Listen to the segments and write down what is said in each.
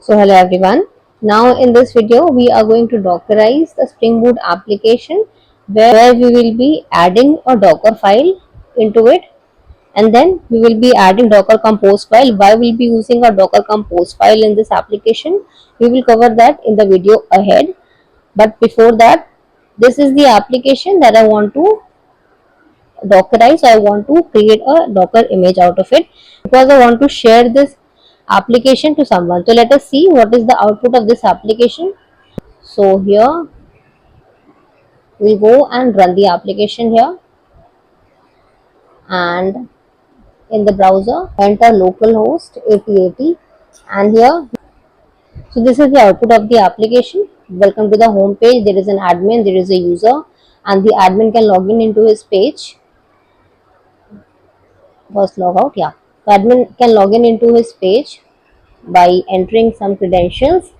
So hello everyone. Now in this video we are going to dockerize the Spring Boot application where we will be adding a Docker file into it, and then we will be adding Docker Compose file. Why we'll be using a Docker Compose file in this application? We will cover that in the video ahead. But before that, this is the application that I want to dockerize. I want to create a Docker image out of it because I want to share this application to someone. So let us see what is the output of this application. So here we go and run the application here, and in the browser enter localhost 8080, and here, so this is the output of the application. Welcome to the home page. There is an admin, there is a user, and the admin can log in into his page. First log out, yeah. The admin can log in into his page by entering some credentials,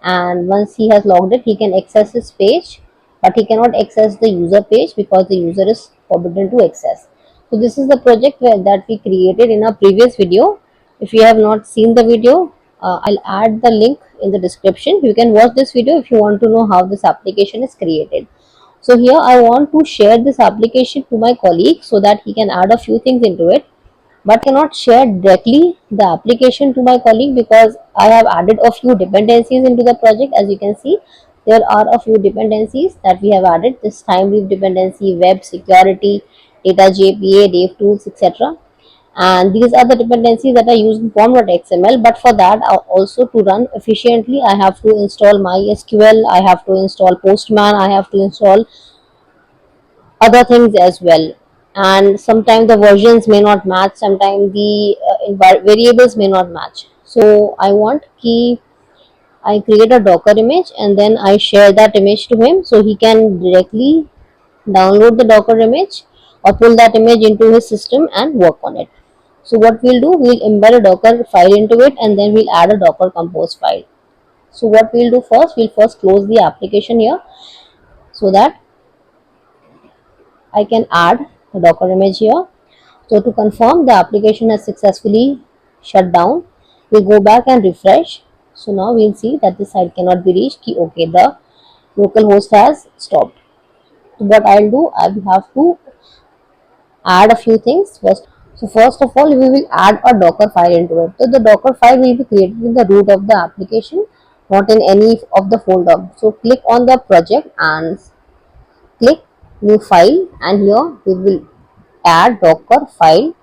and once he has logged in he can access his page, but he cannot access the user page because the user is forbidden to access. So this is the project that we created in our previous video. If you have not seen the video, I'll add the link in the description. You can watch this video if you want to know how this application is created. So here I want to share this application to my colleague so that he can add a few things into it, but cannot share directly the application to my colleague because I have added a few dependencies into the project. As you can see, there are a few dependencies that we have added: this time weave dependency, web security, data JPA, dev tools, etc. And these are the dependencies that I use in form.xml. But for that, also to run efficiently, I have to install MySQL, I have to install Postman, I have to install other things as well. And sometimes the versions may not match, sometimes the variables may not match. So I want I create a Docker image and then I share that image to him so he can directly download the Docker image or pull that image into his system and work on it. So what we'll do, we'll embed a Docker file into it, and then we'll add a Docker Compose file. So what we'll do first, we'll first close the application here so that I can add the Docker image here. So to confirm the application has successfully shut down, we go back and refresh. So now we'll see that the site cannot be reached. Okay, the localhost has stopped. So what I'll do, I will have to add a few things first. So first of all, we will add a Docker file into it. So the Docker file will be created in the root of the application, not in any of the folder. So click on the project and click new file, and here we will add Docker file,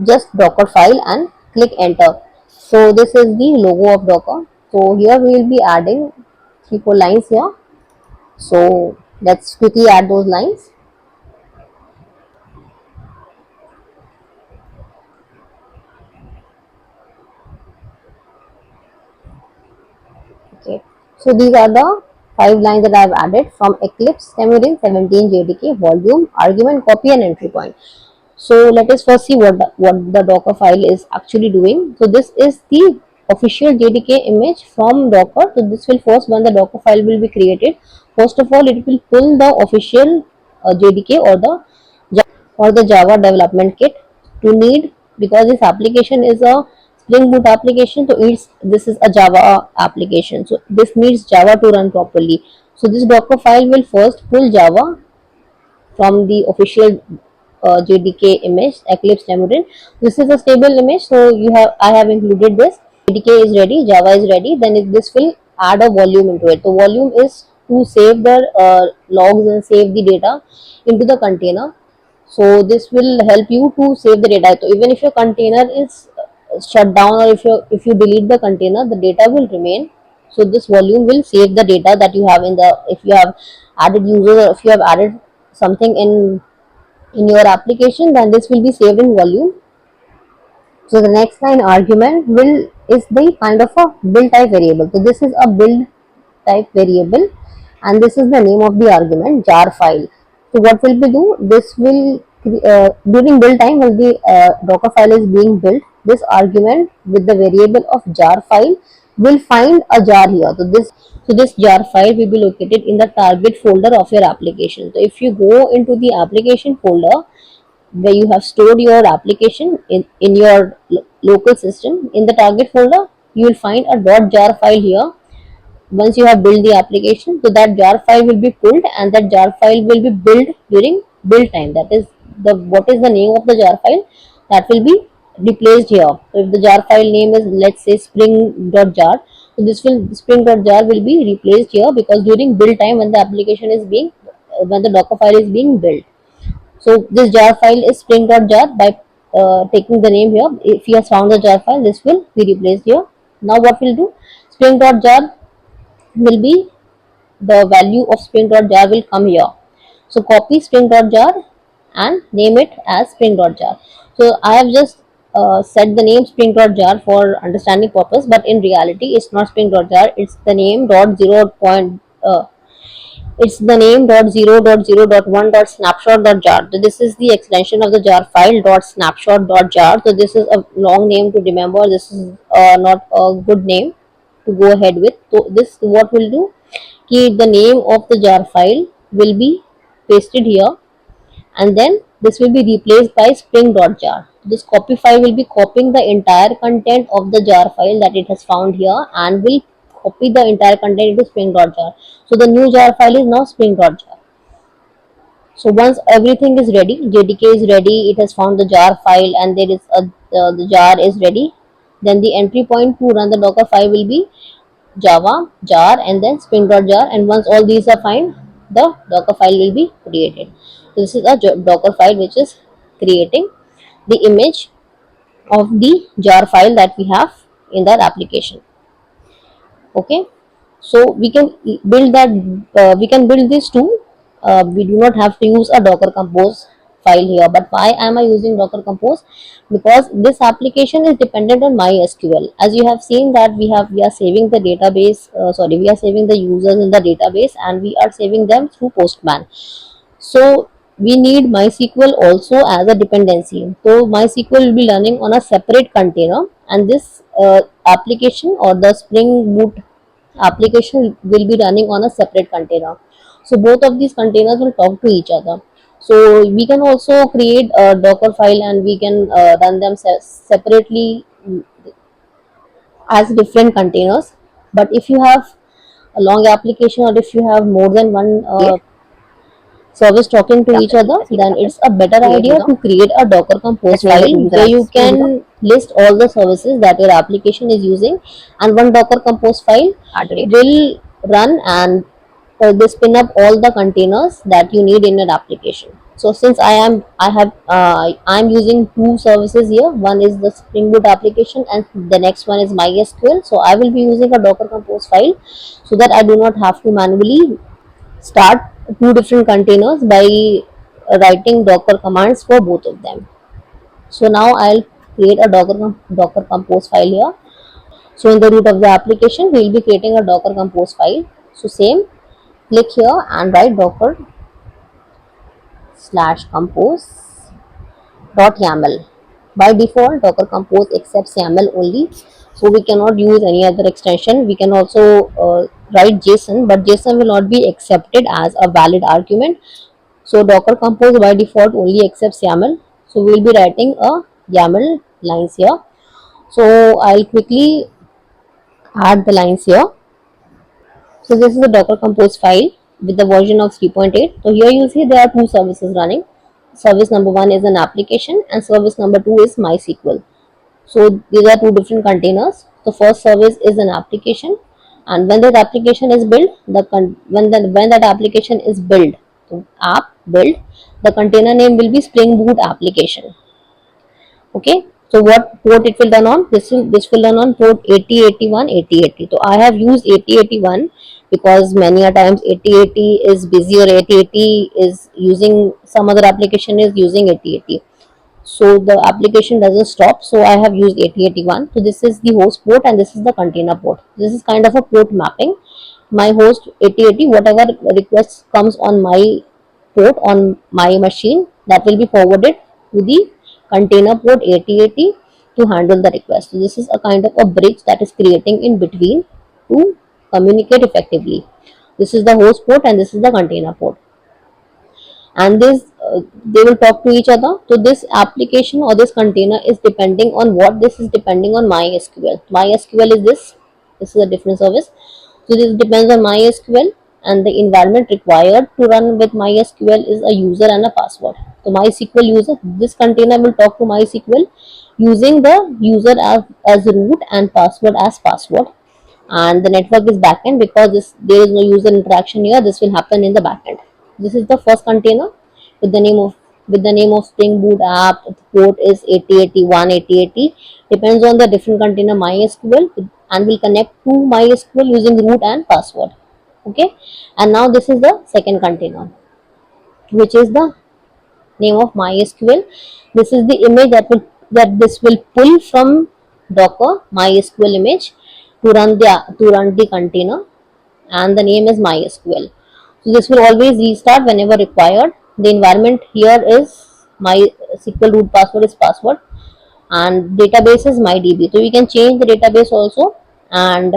just Docker file, and click enter. So this is the logo of Docker. So here we will be adding 3-4 lines here. So let's quickly add those lines. Okay, so these are the 5 lines that I have added from Eclipse Xamarin 17 JDK volume, argument, copy, and entry point. So let us first see what the Docker file is actually doing. So this is the official JDK image from Docker. So this will first, when the Docker file will be created, first of all it will pull the official JDK or the Java development kit to need, because this application is a Spring Boot application. So this is a Java application. So this needs Java to run properly. So this Docker file will first pull Java from the official JDK image Eclipse Xamarin. This is a stable image, so I have included this. JDK is ready, Java is ready. Then this will add a volume into it. The volume is to save the logs and save the data into the container. So this will help you to save the data. So even if your container is shut down, or if you delete the container, the data will remain. So this volume will save the data that you have in the, if you have added users, or if you have added something in your application, then this will be saved in volume. So the next line argument will is the kind of a build type variable. So this is a build type variable, and this is the name of the argument, jar file. So what will we do? This will during build time, while the Docker file is being built, this argument with the variable of jar file will find a jar here. So this jar file will be located in the target folder of your application. So if you go into the application folder where you have stored your application in your local system, in the target folder, you will find a .jar file here. Once you have built the application, so that jar file will be pulled, and that jar file will be built during build time. That is the what is the name of the jar file, that will be replaced here. So if the jar file name is, let's say, spring.jar, so this will spring.jar will be replaced here, because during build time, when the application is being when the Docker file is being built, so this jar file is spring.jar. By taking the name here, if he has found the jar file, this will be replaced here. Now what we'll do, spring.jar will be, the value of spring.jar will come here. So copy spring.jar and name it as spring.jar. So I have just set the name spring.jar for understanding purpose, but in reality it's not spring.jar, it's the name dot zero point it's the name dot zero dot zero dot one dot snapshot dot jar. So this is the extension of the jar file dot snapshot dot jar. So this is a long name to remember. This is not a good name to go ahead with. So this what we'll do, कि the name of the jar file will be pasted here, and then this will be replaced by spring.jar. This copy file will be copying the entire content of the jar file that it has found here, and will copy the entire content into spring.jar. So the new jar file is now spring.jar. So once everything is ready, JDK is ready, it has found the jar file, and there is the jar is ready, then the entry point to run the Docker file will be Java, jar, and then spring.jar. And once all these are fine, the Docker file will be created. So this is a Docker file which is creating the image of the jar file that we have in that application. Okay, so we can build that. We can build this too. We do not have to use a Docker Compose file here. But why am I using Docker Compose? Because this application is dependent on MySQL. As you have seen that we are saving the database. We are saving the users in the database, and we are saving them through Postman. So we need MySQL also as a dependency. So MySQL will be running on a separate container, and this application or the Spring Boot application will be running on a separate container. So both of these containers will talk to each other. So we can also create a Docker file, and we can run them separately as different containers. But if you have a long application, or if you have more than one service talking to each other, then it's a better idea to create a Docker Compose file where you can list all the services that your application is using, and one Docker Compose file will run, and they spin up all the containers that you need in your application. So since I'm using two services here, one is the Spring Boot application and the next one is MySQL. So I will be using a Docker Compose file, so that I do not have to manually start two different containers by writing Docker commands for both of them. So now I'll create a Docker Compose file here. So in the root of the application, we will be creating a Docker Compose file. So same, click here and write docker /compose.yaml. By default, Docker Compose accepts YAML only, so we cannot use any other extension. We can also write JSON, but JSON will not be accepted as a valid argument. So Docker Compose by default only accepts YAML. So we will be writing a YAML lines here. So I'll quickly add the lines here. So this is the Docker Compose file with the version of 3.8. So here you see there are two services running. Service number one is an application, and service number two is MySQL. So these are two different containers. The first service is an application, and when that application is built, when that application is built, so app build, the container name will be Spring Boot application. Okay, so what port it will run on? This will run on port 8081 8080. So I have used 8081 because many a times 8080 is busy, or 8080 is using some other application is using 8080. So the application doesn't stop, so I have used 8081. So this is the host port, and this is the container port. This is kind of a port mapping. My host 8080, whatever request comes on my port on my machine, that will be forwarded to the container port 8080 to handle the request. So this is a kind of a bridge that is creating in between to communicate effectively. This is the host port, and this is the container port. and this they will talk to each other. So this application or this container is depending on what? This is depending on MySQL. MySQL is this is a different service. So this depends on MySQL, and the environment required to run with MySQL is a user and a password. So MySQL user, this container will talk to MySQL using the user as root and password as password, and the network is backend because there is no user interaction here. This will happen in the backend. This is the first container with the name of Spring Boot app. The port is 8081 8080, depends on the different container MySQL, and will connect to MySQL using root and password. Okay, and now this is the second container, which is the name of MySQL. This is the image that this will pull from Docker MySQL image to run the container, and the name is MySQL. So this will always restart whenever required. The environment here is MySQL root password is password, and database is MyDB. So you can change the database also, and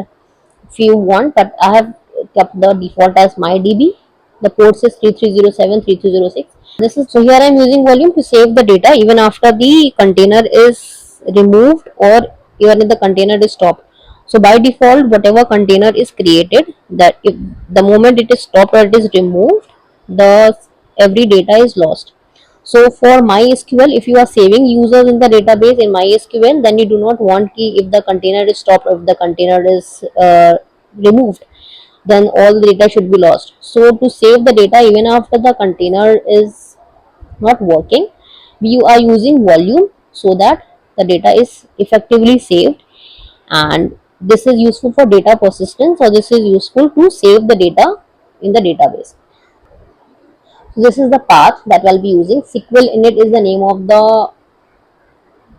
if you want, but I have kept the default as MyDB. The port is 3307 3306. This is, so here I am using volume to save the data even after the container is removed or even if the container is stopped. So by default, whatever container is created, that if the moment it is stopped or it is removed, the every data is lost. So for MySQL, if you are saving users in the database in MySQL, then you do not want key if the container is stopped or if the container is removed, then all the data should be lost. So to save the data even after the container is not working, we are using volume so that the data is effectively saved, and this is useful for data persistence, or this is useful to save the data in the database. So this is the path that I'll be using. SQL init is the name of the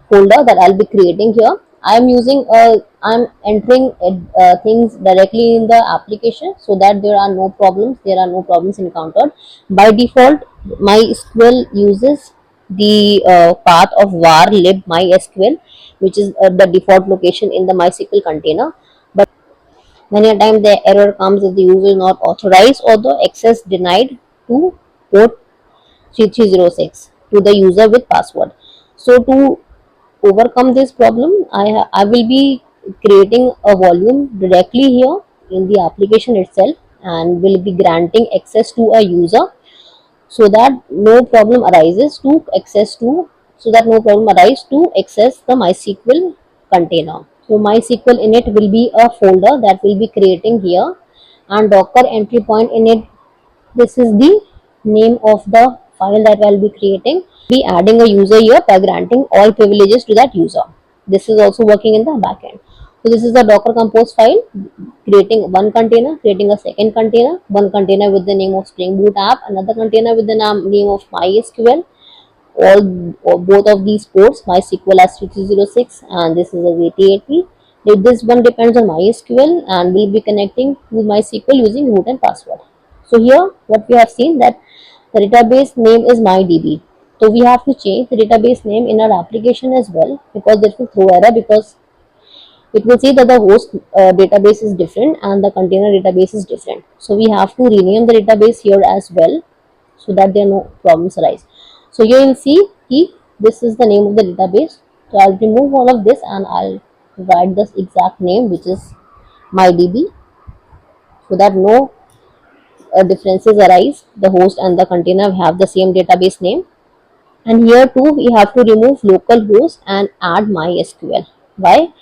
folder that I'll be creating here. I'm entering things directly in the application so that there are no problems encountered. By default, MySQL uses the path of var lib mysql, which is the default location in the MySQL container. But many a time the error comes if the user is not authorized or the access denied to port 3306 to the user with password. So to overcome this problem, I will be creating a volume directly here in the application itself, and will be granting access to a user so that no problem arises to access to so that no problem arises to access the MySQL container. So MySQL init will be a folder that will be creating here, and Docker entry point init, this is the name of the file that I'll be creating. Be adding a user here by granting all privileges to that user. This is also working in the backend. So this is the Docker Compose file, creating one container, creating a second container, one container with the name of Spring Boot app, another container with the name of MySQL, all or both of these ports, MySQL as 3306 and this is a 8080. This one depends on MySQL and will be connecting to MySQL using root and password. So here what we have seen that the database name is MyDB. So we have to change the database name in our application as well, because this will throw error, because it will see that the host database is different and the container database is different. So we have to rename the database here as well so that there are no problems arise. So here you will see this is the name of the database. So I'll remove all of this and I'll provide this exact name, which is MyDB, so that no differences arise. The host and the container have the same database name. And here too we have to remove localhost and add MySQL. Why?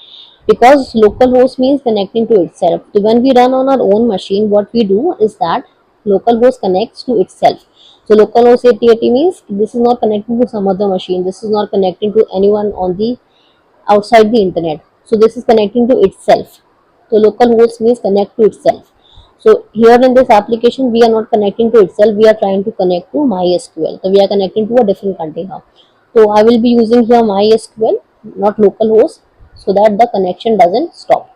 Because localhost means connecting to itself. So when we run on our own machine, what we do is that localhost connects to itself. So localhost 8080 means this is not connecting to some other machine. This is not connecting to anyone on the outside the internet. So this is connecting to itself. So localhost means connect to itself. So here in this application, we are not connecting to itself. We are trying to connect to MySQL. So we are connecting to a different container. So I will be using here MySQL, not localhost, so that the connection doesn't stop.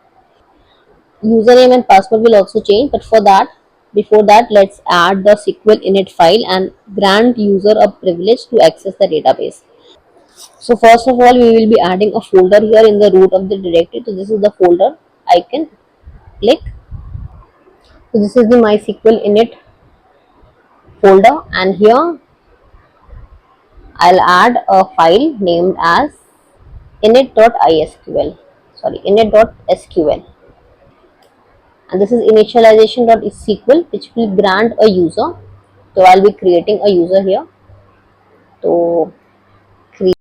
Username and password will also change, but for that, before that, let's add the SQL init file and grant user a privilege to access the database. So first of all, we will be adding a folder here in the root of the directory. So this is the folder icon. Click. So this is the MySQL init folder, and here I'll add a file named as init.isql, sorry, init.sql, and this is initialization.sql, which will grant a user. So I'll be creating a user here. So create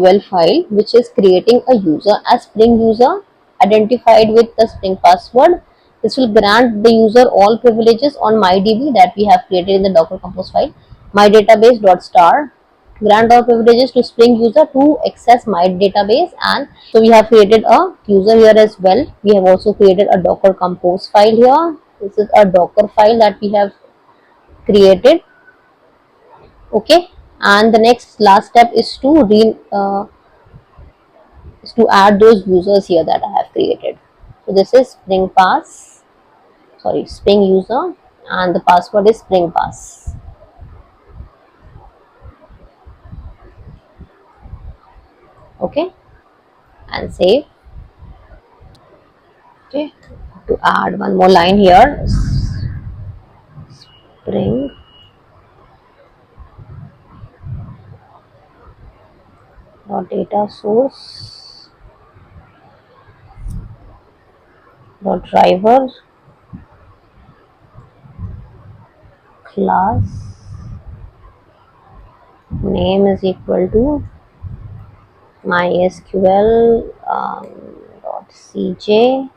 SQL file which is creating a user as Spring user identified with the Spring password. This will grant the user all privileges on MyDB that we have created in the Docker Compose file. My database.star grant all privileges to Spring user to access my database, and so we have created a user here as well. We have also created a Docker Compose file here. This is a Docker file that we have created. Okay, and the next last step is to add those users here that I have created. So this is Spring user, and the password is Spring Pass. Okay, and save. Okay, to add one more line here, Spring dot data source dot driver class name is equal to mysql dot cj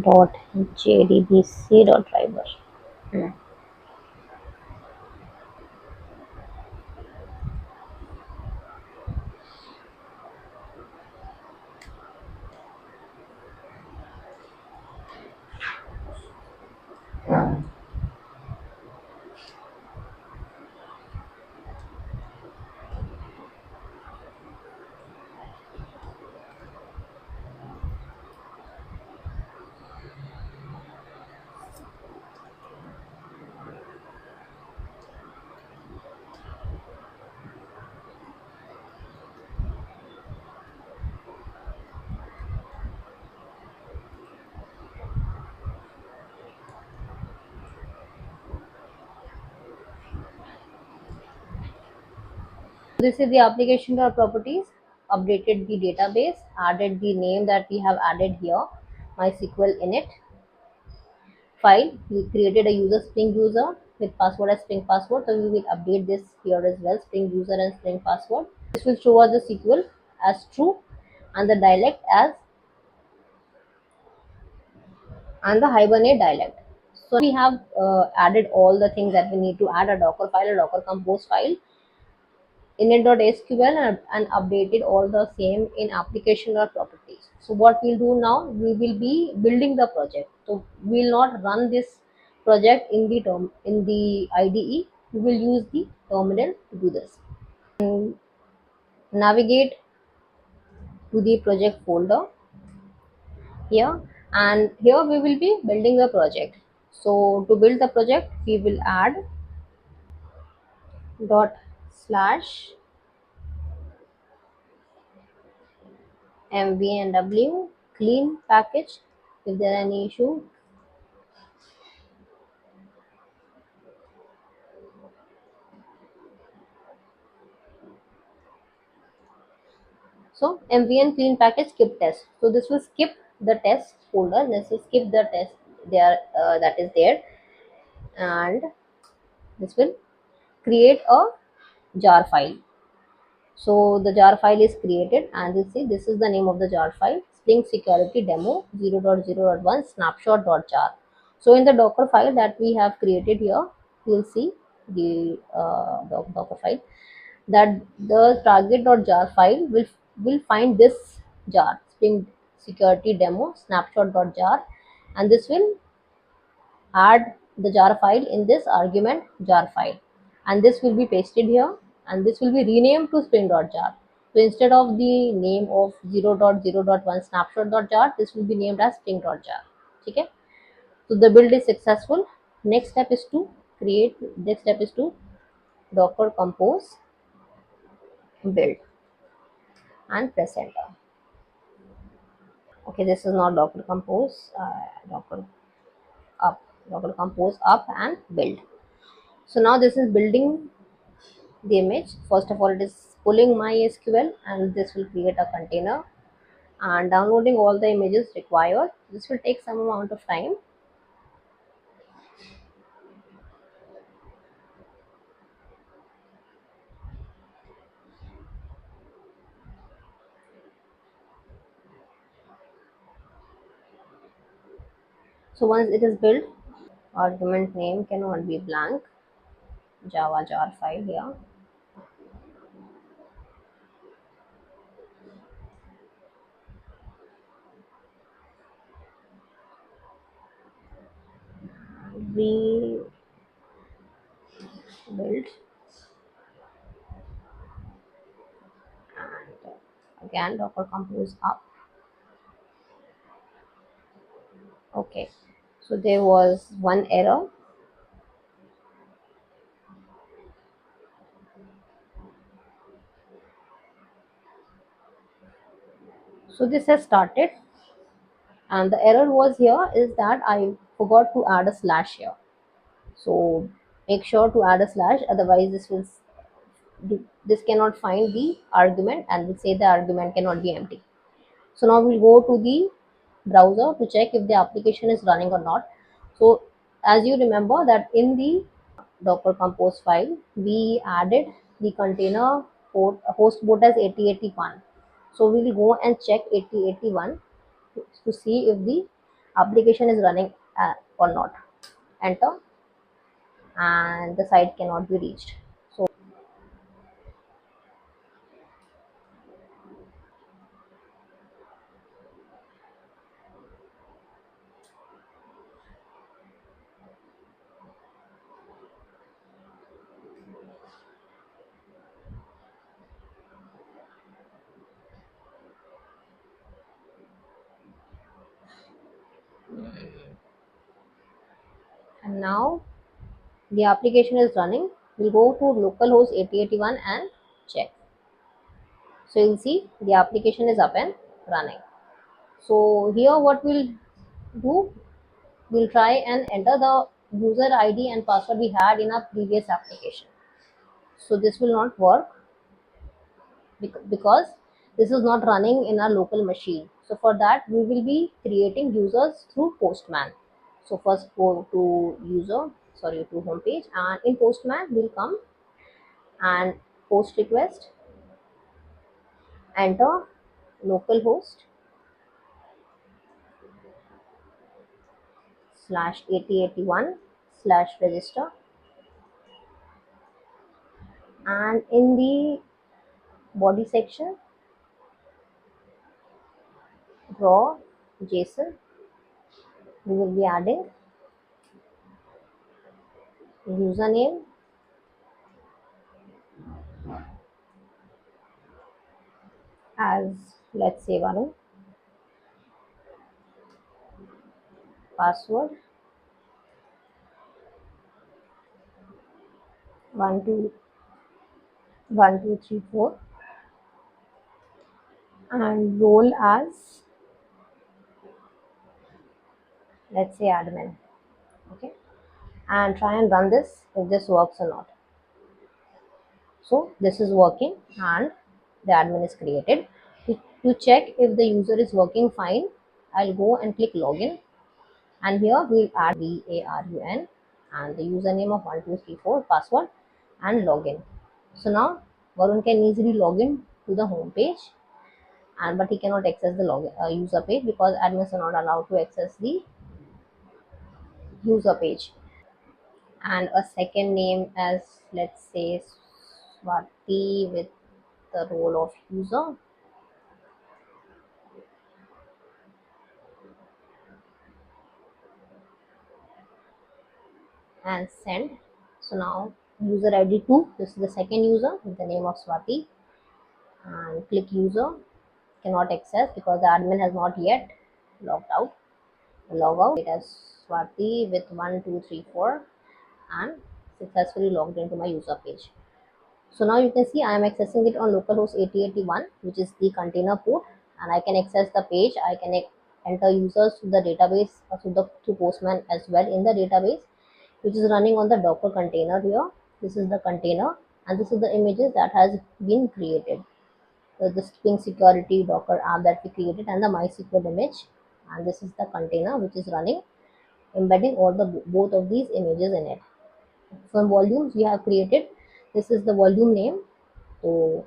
dot jdbc dot driver. This is the application properties, updated the database, added the name that we have added here, MySQL init file. We created a user Spring user with password as Spring password. So we will update this here as well, Spring user and Spring password. This will show us the SQL as true and the dialect as and the Hibernate dialect. So we have added all the things that we need to add: a Docker file, a Docker Compose file, init.sql, and updated all the same in application or properties. So what we'll do now, we will be building the project. So we'll not run this project in the IDE. We will use the terminal to do this. Navigate to the project folder here, and here we will be building the project. So to build the project, we will add dot slash mvnw clean package. If there are any issue, so mvn clean package skip test. So this will skip the test folder. This will skip the test there that is there, and this will create a jar file. So the jar file is created, and you see this is the name of the jar file, Spring Security Demo 0.0.1 snapshot.jar. So in the Docker file that we have created here, you'll see the Docker file, that the target.jar file will find this jar, Spring Security Demo snapshot.jar, and this will add the jar file in this argument jar file, and this will be pasted here, and this will be renamed to spring.jar. So instead of the name of 0.0.1 snapshot.jar, this will be named as spring.jar. Okay, so the build is successful. Next step is to docker compose build and press enter. Okay, this is not docker compose, docker up, docker compose up and build. So now this is building the image. First of all, it is pulling MySQL, and this will create a container and downloading all the images required. This will take some amount of time. So once it is built, argument name cannot be blank, Java jar file here. We build, and again docker compose up. Okay, so there was one error. So this has started, and the error was here is that I forgot to add a slash here. So make sure to add a slash, otherwise this cannot find the argument and will say the argument cannot be empty. So now we'll go to the browser to check if the application is running or not. So as you remember that in the docker compose file, we added the container port, host port as 8081. So we will go and check 8081 to see if the application is running or not. Enter, and the site cannot be reached. So and now the application is running. We'll go to localhost 8081 and check. So you'll see the application is up and running. So here what we'll do, we'll try and enter the user ID and password we had in our previous application. So this will not work because this is not running in our local machine. So for that we will be creating users through Postman. So first go to to home page, and in Postman we'll come and post request, enter localhost slash 8081 slash register, and in the body section draw JSON. We will be adding username as, let's say, Varun, password 121234, and role as, let's say, admin. Okay, and try and run this if this works or not. So this is working and the admin is created. To check if the user is working fine, I'll go and click login, and here we'll add VARUN and the username of 1234, password, and login. So now Varun can easily log in to the home page, and but he cannot access the user page because admins are not allowed to access the user page. And a second name as, let's say, Swati with the role of user, and send. So now user ID 2, this is the second user with the name of Swati, and click user, cannot access because the admin has not yet logged out. Log out it as Swati with 1234 and successfully logged into my user page. So now you can see I am accessing it on localhost 8081, which is the container port, and I can access the page. I can enter users to the database, to Postman as well in the database, which is running on the Docker container here. This is the container, and this is the images that has been created. The Spring Security Docker app that we created, and the MySQL image, and this is the container which is running, embedding all the both of these images in it. Some volumes we have created. This is the volume name, so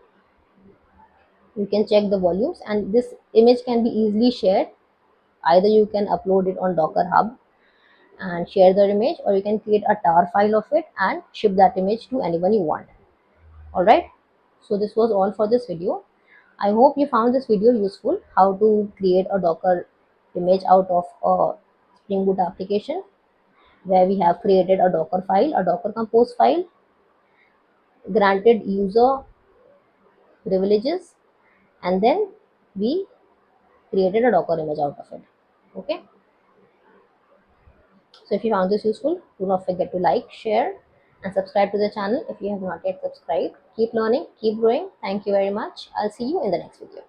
you can check the volumes, and this image can be easily shared. Either you can upload it on Docker Hub and share the image, or you can create a tar file of it and ship that image to anyone you want. All right, so this was all for this video. I hope you found this video useful, how to create a Docker image out of a Spring Boot application, where we have created a Docker file, a Docker Compose file, granted user privileges, and then we created a Docker image out of it. Okay, so if you found this useful, do not forget to like, share, and subscribe to the channel if you have not yet subscribed. Keep learning, keep growing. Thank you very much. I'll see you in the next video.